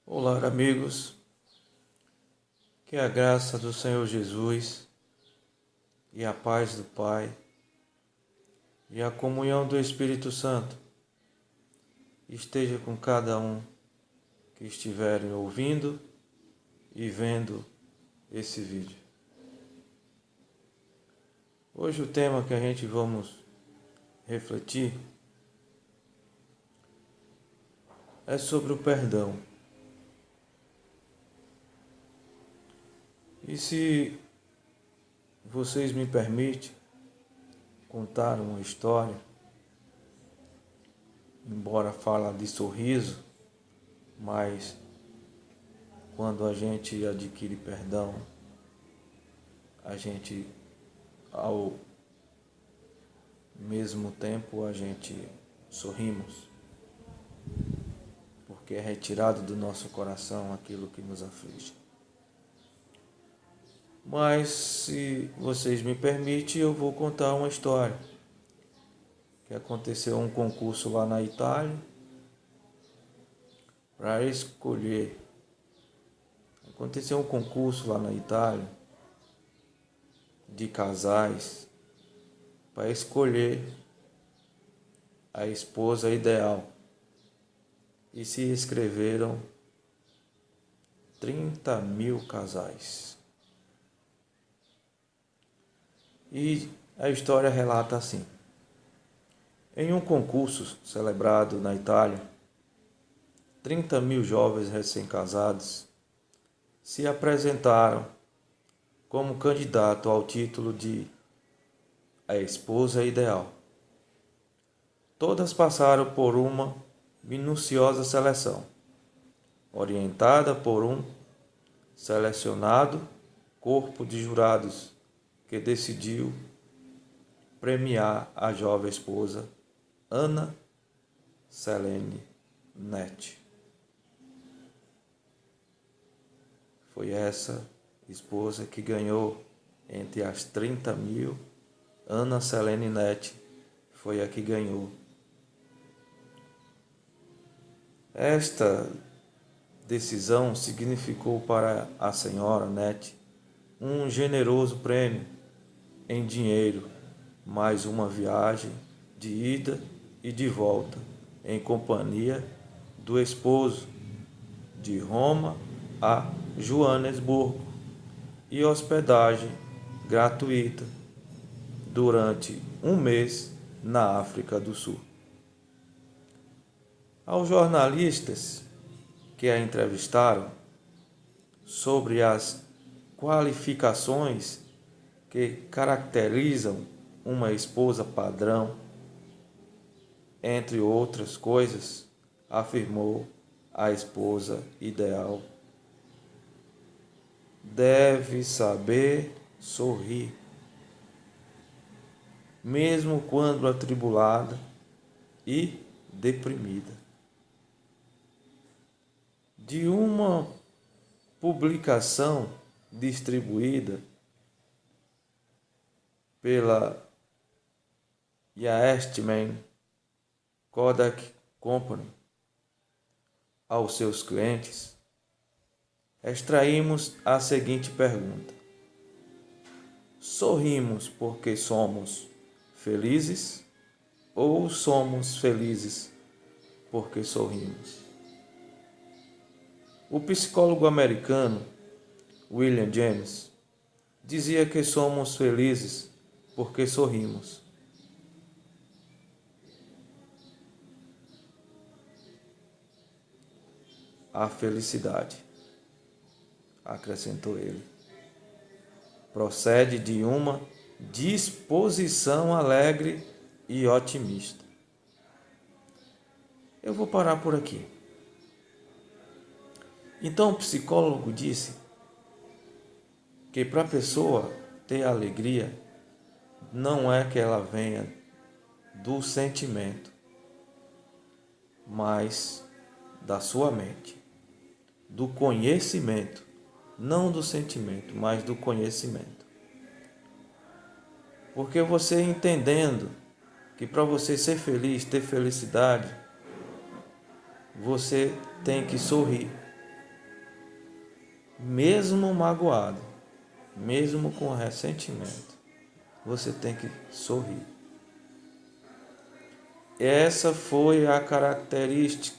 Olá, amigos, que a graça do Senhor Jesus e a paz do Pai e a comunhão do Espírito Santo esteja com cada um que estiverem ouvindo e vendo esse vídeo. Hoje o tema que a gente vamos refletir é sobre o perdão. E se vocês me permitem contar uma história, embora fala de sorriso, mas quando a gente adquire perdão, ao mesmo tempo, a gente sorrimos, porque é retirado do nosso coração aquilo que nos aflige. Mas, se vocês me permitem, eu vou contar uma história. Que aconteceu um concurso lá na Itália para escolher. Aconteceu um concurso lá na Itália de casais para escolher a esposa ideal. E se inscreveram 30 mil casais. E a história relata assim. Em um concurso celebrado na Itália, 30 mil jovens recém-casados se apresentaram como candidato ao título de a esposa ideal. Todas passaram por uma minuciosa seleção, orientada por um selecionado corpo de jurados que decidiu premiar a jovem esposa Anna Selene Netti. Foi essa esposa que ganhou entre as 30 mil. Anna Selene Netti foi a que ganhou. Esta decisão significou para a senhora Netti um generoso prêmio em dinheiro, mais uma viagem de ida e de volta em companhia do esposo de Roma a Joanesburgo e hospedagem gratuita durante um mês na África do Sul. Aos jornalistas que a entrevistaram sobre as qualificações que caracterizam uma esposa padrão, entre outras coisas, afirmou a esposa ideal: deve saber sorrir, mesmo quando atribulada e deprimida. De uma publicação distribuída pela Eastman Kodak Company aos seus clientes, extraímos a seguinte pergunta: sorrimos porque somos felizes ou somos felizes porque sorrimos? O psicólogo americano William James dizia que somos felizes porque sorrimos. A felicidade, acrescentou ele, procede de uma disposição alegre e otimista. Eu vou parar por aqui. Então o psicólogo disse que para a pessoa ter alegria, não é que ela venha do sentimento, mas da sua mente, do conhecimento, não do sentimento, mas do conhecimento. Porque você entendendo que para você ser feliz, ter felicidade, você tem que sorrir. mesmo magoado, mesmo com ressentimento, você tem que sorrir. Essa foi a característica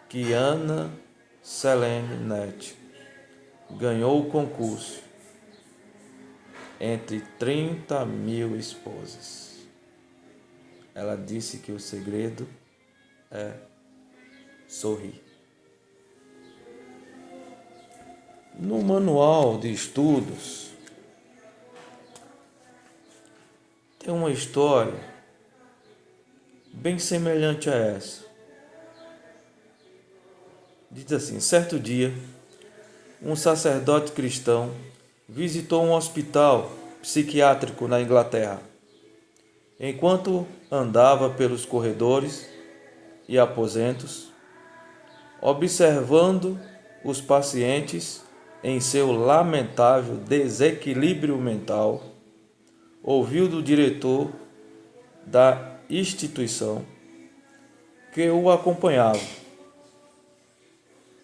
que Ana Selene Net ganhou o concurso entre 30.000 esposas. Ela disse que o segredo é sorrir. No manual de estudos tem uma história bem semelhante a essa. Diz assim: certo dia, um sacerdote cristão visitou um hospital psiquiátrico na Inglaterra. Enquanto andava pelos corredores e aposentos, observando os pacientes em seu lamentável desequilíbrio mental, ouviu do diretor da instituição que o acompanhava: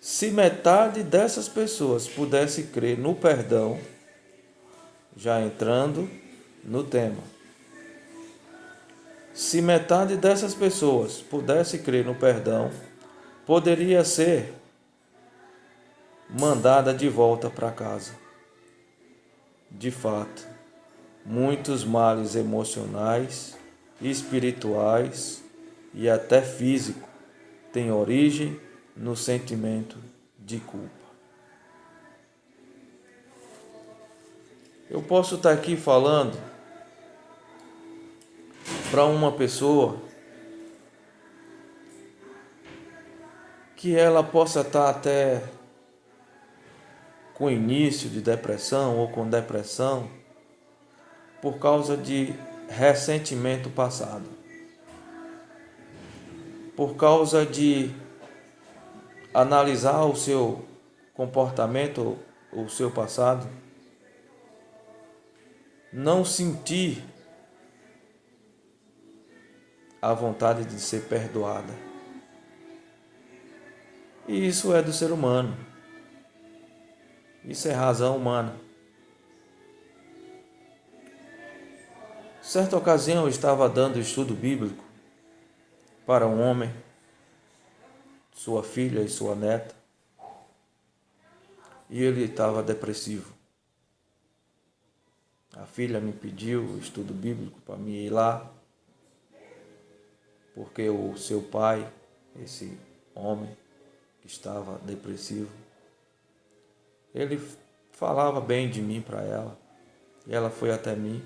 se metade dessas pessoas pudesse crer no perdão, já entrando no tema, se metade dessas pessoas pudesse crer no perdão, poderia ser mandada de volta para casa. De fato, muitos males emocionais, espirituais e até físicos têm origem no sentimento de culpa. Eu posso estar aqui falando para uma pessoa que ela possa estar até com início de depressão ou com depressão por causa de ressentimento passado, por causa de analisar o seu comportamento, o seu passado, não sentir a vontade de ser perdoada. E isso é do ser humano. Isso é razão humana. Certa ocasião eu estava dando estudo bíblico para um homem, sua filha e sua neta, e ele estava depressivo. A filha me pediu o estudo bíblico para mim ir lá, porque o seu pai, esse homem que estava depressivo, ele falava bem de mim para ela, e ela foi até mim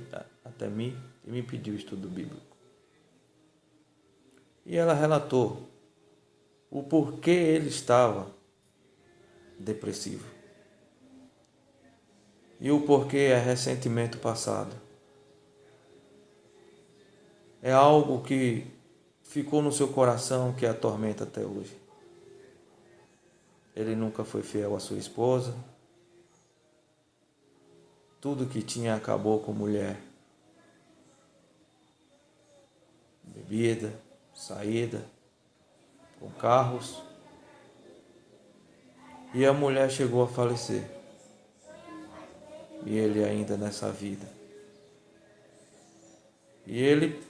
e me pediu o estudo bíblico. E ela relatou o porquê ele estava depressivo e o porquê é ressentimento passado. É algo que ficou no seu coração, que a atormenta até hoje. Ele nunca foi fiel à sua esposa. Tudo que tinha acabou com mulher. Bebida, saída, com carros. E a mulher chegou a falecer. E ele ainda nessa vida. E ele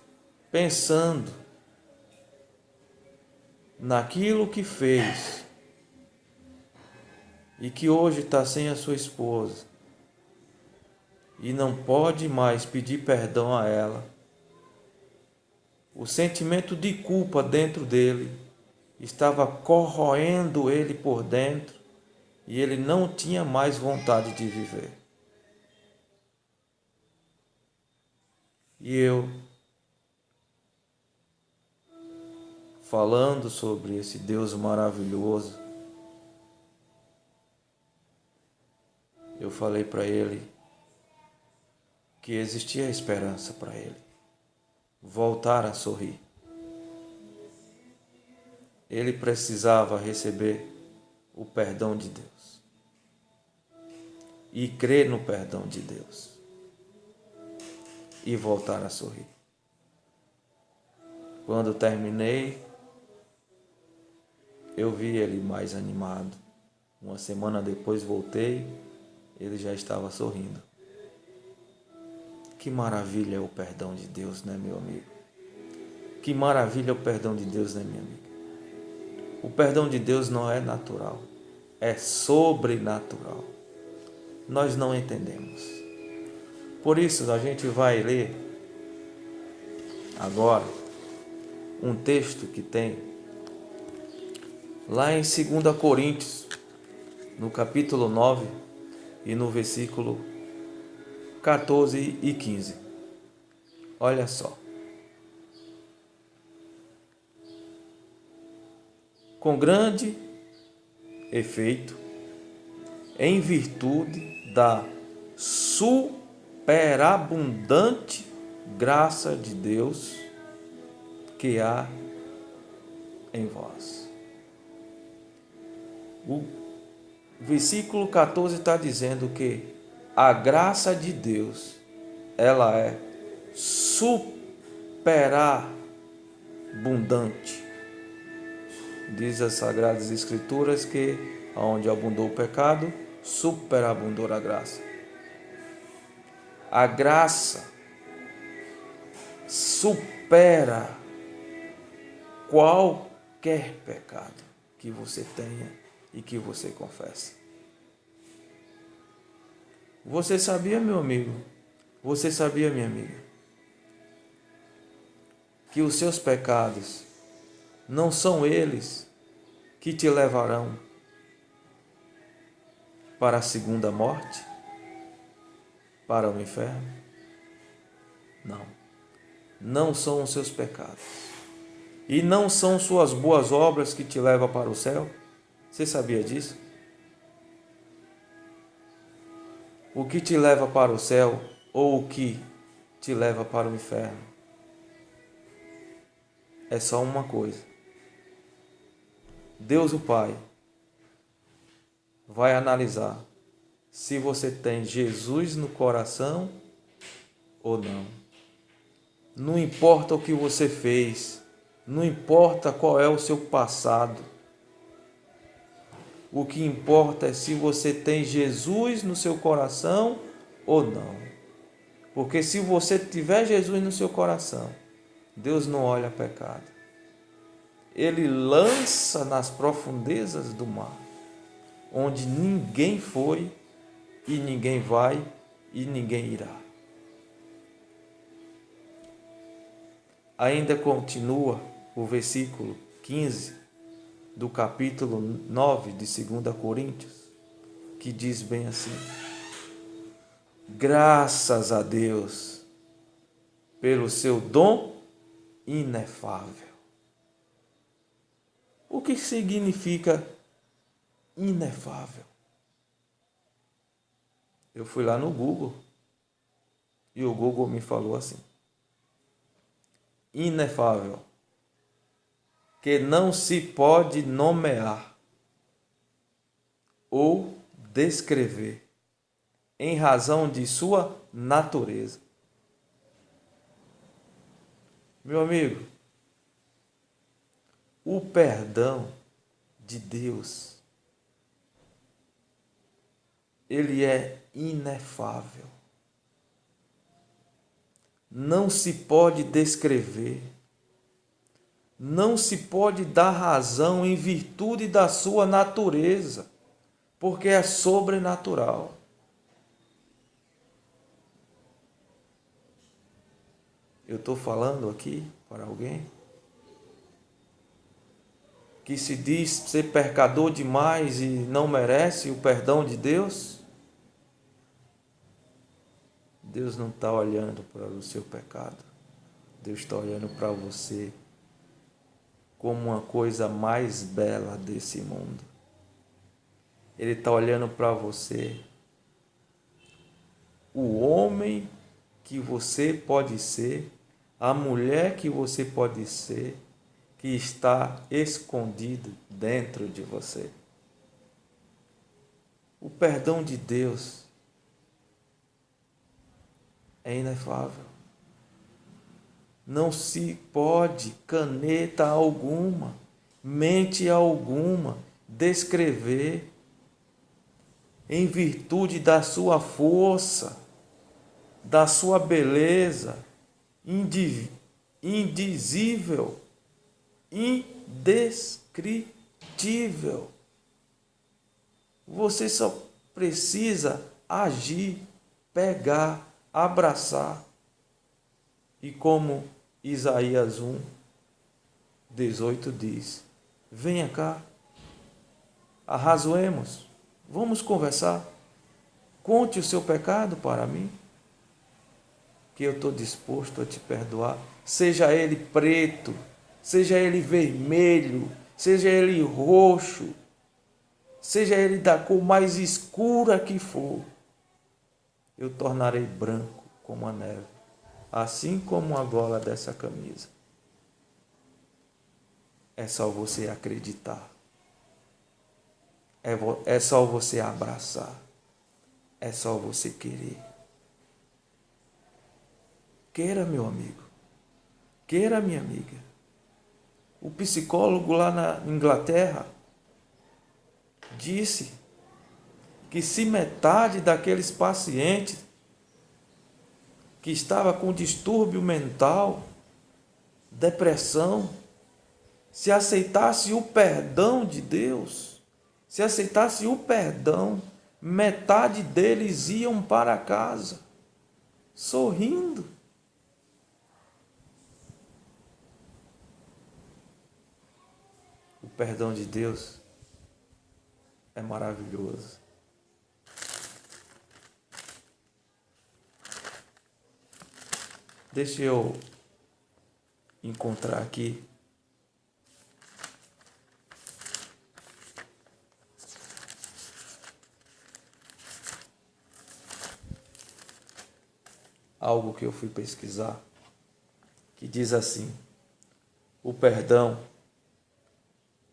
pensando naquilo que fez e que hoje está sem a sua esposa e não pode mais pedir perdão a ela, o sentimento de culpa dentro dele estava corroendo ele por dentro e ele não tinha mais vontade de viver. E eu, falando sobre esse Deus maravilhoso, eu falei para ele que existia esperança para ele voltar a sorrir. Ele precisava receber o perdão de Deus e crer no perdão de Deus e voltar a sorrir. Quando terminei, eu vi ele mais animado, Uma semana depois voltei, ele já estava sorrindo. Que maravilha é o perdão de Deus, né, meu amigo? Que maravilha é o perdão de Deus, né, minha amiga? O perdão de Deus não é natural, é sobrenatural. Nós não entendemos. Por isso, a gente vai ler agora um texto que tem lá em 2 Coríntios, no capítulo 9 e no versículo 14 e 15. Olha só. Com grande efeito, em virtude da superabundante graça de Deus que há em vós. O versículo 14 está dizendo que a graça de Deus, ela é superabundante. Diz as Sagradas Escrituras que onde abundou o pecado, superabundou a graça. A graça supera qualquer pecado que você tenha e que você confessa. Você sabia, meu amigo? Você sabia, minha amiga? Que os seus pecados não são eles que te levarão para a segunda morte? Para o inferno? Não. Não são os seus pecados. E não são suas boas obras que te levam para o céu? Você sabia disso? O que te leva para o céu ou o que te leva para o inferno é só uma coisa. Deus o Pai vai analisar se você tem Jesus no coração ou não. Não importa o que você fez, não importa qual é o seu passado. O que importa é se você tem Jesus no seu coração ou não. Porque se você tiver Jesus no seu coração, Deus não olha pecado. Ele lança nas profundezas do mar, onde ninguém foi e ninguém vai e ninguém irá. Ainda continua o versículo 15 do capítulo 9 de 2 Coríntios, que diz bem assim: graças a Deus pelo seu dom inefável. O que significa inefável? Eu fui lá no Google e o Google me falou assim: inefável, que não se pode nomear ou descrever em razão de sua natureza. Meu amigo, o perdão de Deus, ele é inefável. Não se pode descrever, não se pode dar razão em virtude da sua natureza, porque é sobrenatural. Eu estou falando aqui para alguém que se diz ser pecador demais e não merece o perdão de Deus. Deus não está olhando para o seu pecado. Deus está olhando para você como uma coisa mais bela desse mundo. Ele está olhando para você, o homem que você pode ser, a mulher que você pode ser, que está escondido dentro de você. O perdão de Deus é inefável. Não se pode caneta alguma, mente alguma, descrever em virtude da sua força, da sua beleza, indizível, indescritível. Você só precisa agir, pegar, abraçar. E como Isaías 1:18 diz: venha cá, arrazoemos, vamos conversar, conte o seu pecado para mim, que eu estou disposto a te perdoar, seja ele preto, seja ele vermelho, seja ele roxo, seja ele da cor mais escura que for, eu tornarei branco como a neve, assim como a gola dessa camisa. É só você acreditar. É só você abraçar. É só você querer. Queira, meu amigo. Queira, minha amiga. O psicólogo lá na Inglaterra disse que se metade daqueles pacientes que estava com distúrbio mental, depressão, se aceitasse o perdão de Deus, se aceitasse o perdão, metade deles iam para casa, sorrindo. O perdão de Deus é maravilhoso. Deixa eu encontrar aqui algo que eu fui pesquisar, que diz assim: o perdão,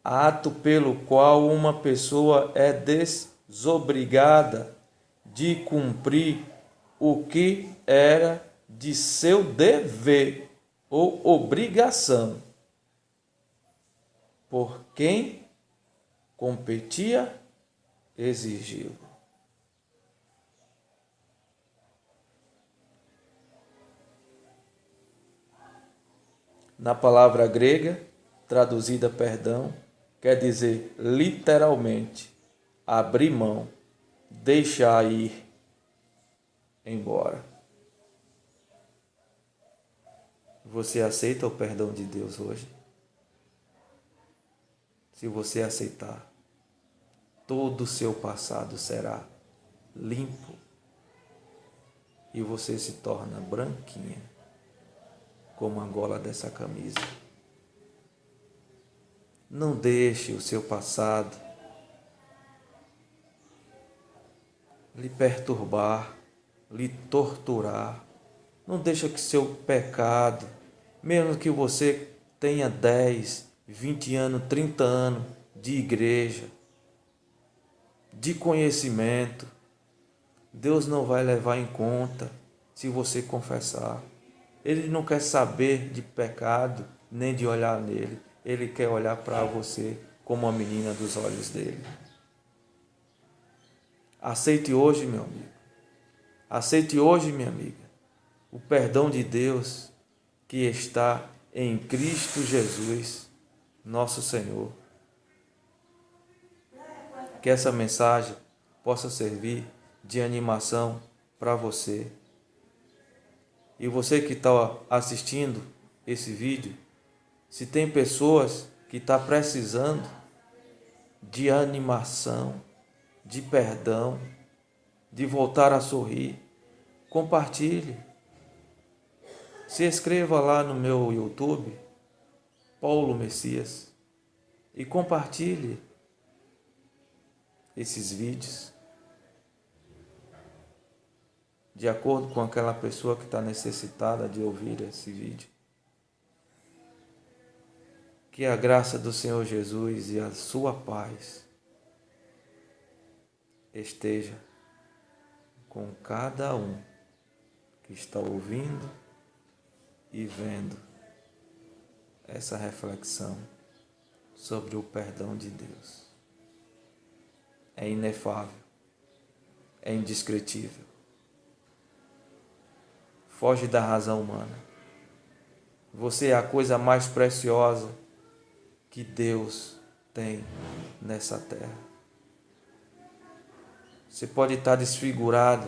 ato pelo qual uma pessoa é desobrigada de cumprir o que era de seu dever ou obrigação, por quem competia exigiu. Na palavra grega, traduzida perdão, quer dizer literalmente abrir mão, deixar ir embora. Você aceita o perdão de Deus hoje? Se você aceitar, todo o seu passado será limpo e você se torna branquinha como a gola dessa camisa. Não deixe o seu passado lhe perturbar, lhe torturar. Não deixe que seu pecado, mesmo que você tenha 10, 20 anos, 30 anos de igreja, de conhecimento, Deus não vai levar em conta se você confessar. Ele não quer saber de pecado, nem de olhar nele. Ele quer olhar para você como a menina dos olhos dele. Aceite hoje, meu amigo. Aceite hoje, minha amiga, o perdão de Deus que está em Cristo Jesus, nosso Senhor. Que essa mensagem possa servir de animação para você. E você que está assistindo esse vídeo, se tem pessoas que estão precisando de animação, de perdão, de voltar a sorrir, compartilhe. Se inscreva lá no meu YouTube, Paulo Messias, e compartilhe esses vídeos de acordo com aquela pessoa que está necessitada de ouvir esse vídeo. Que a graça do Senhor Jesus e a sua paz esteja com cada um que está ouvindo e vendo essa reflexão sobre o perdão de Deus. É inefável, é indescritível. Foge da razão humana. Você é a coisa mais preciosa que Deus tem nessa terra. Você pode estar desfigurada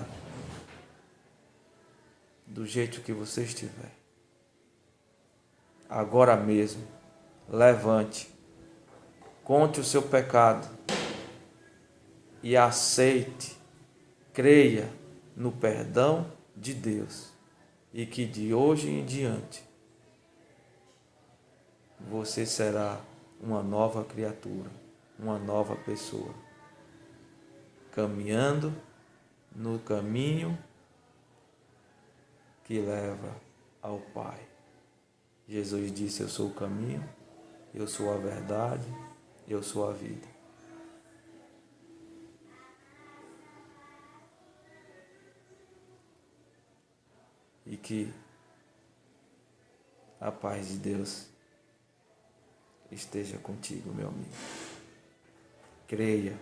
do jeito que você estiver. Agora mesmo, levante, conte o seu pecado e aceite, creia no perdão de Deus e que de hoje em diante você será uma nova criatura, uma nova pessoa, caminhando no caminho que leva ao Pai. Jesus disse: eu sou o caminho, eu sou a verdade, eu sou a vida. E que a paz de Deus esteja contigo, meu amigo. Creia,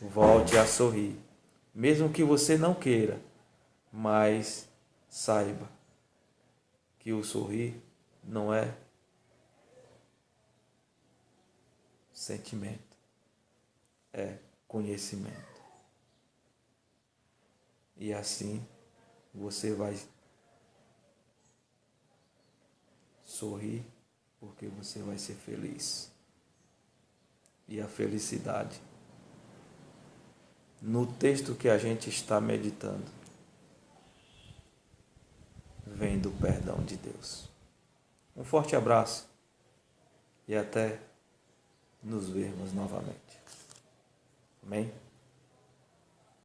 volte a sorrir, mesmo que você não queira, mas saiba que o sorrir não é sentimento, é conhecimento. E assim você vai sorrir porque você vai ser feliz. E a felicidade, no texto que a gente está meditando, vem do perdão de Deus. Um forte abraço e até nos vermos novamente. Amém?